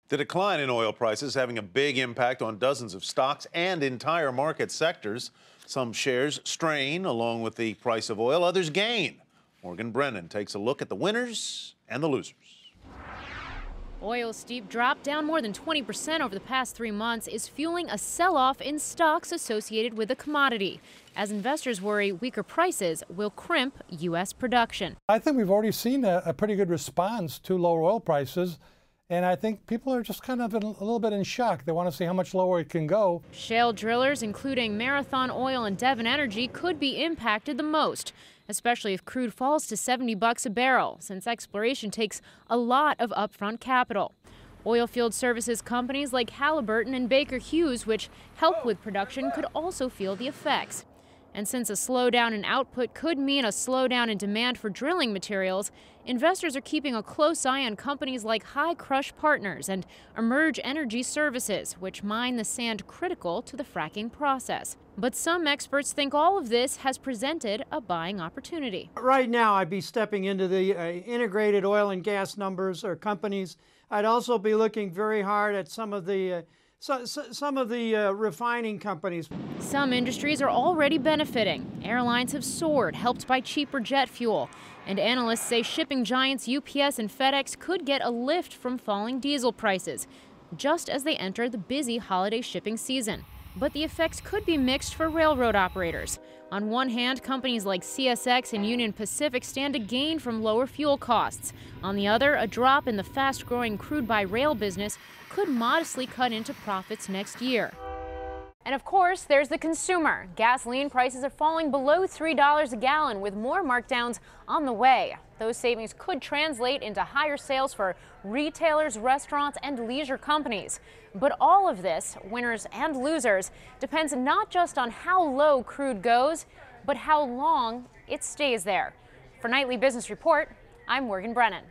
The decline in oil prices having a big impact on dozens of stocks and entire market sectors. Some shares strain along with the price of oil, others gain. Morgan Brennan takes a look at the winners and the losers. Oil's steep drop, down more than 20% over the past 3 months, is fueling a sell-off in stocks associated with the commodity, as investors worry weaker prices will crimp U.S. production. I think we've already seen a pretty good response to lower oil prices, and I think people are just kind of a little bit in shock. They want to see how much lower it can go. Shale drillers, including Marathon Oil and Devon Energy, could be impacted the most, especially if crude falls to $70 a barrel, since exploration takes a lot of upfront capital. Oilfield services companies like Halliburton and Baker Hughes, which help with production, could also feel the effects. And since a slowdown in output could mean a slowdown in demand for drilling materials, investors are keeping a close eye on companies like High Crush Partners and Emerge Energy Services, which mine the sand critical to the fracking process. But some experts think all of this has presented a buying opportunity. Right now, I'd be stepping into the integrated oil and gas numbers or companies. I'd also be looking very hard at some of the refining companies. Some industries are already benefiting. Airlines have soared, helped by cheaper jet fuel. And analysts say shipping giants UPS and FedEx could get a lift from falling diesel prices, just as they enter the busy holiday shipping season. But the effects could be mixed for railroad operators. On one hand, companies like CSX and Union Pacific stand to gain from lower fuel costs. On the other, a drop in the fast-growing crude-by-rail business could modestly cut into profits next year. And of course, there's the consumer. Gasoline prices are falling below $3 a gallon, with more markdowns on the way. Those savings could translate into higher sales for retailers, restaurants, and leisure companies. But all of this, winners and losers, depends not just on how low crude goes, but how long it stays there. For Nightly Business Report, I'm Morgan Brennan.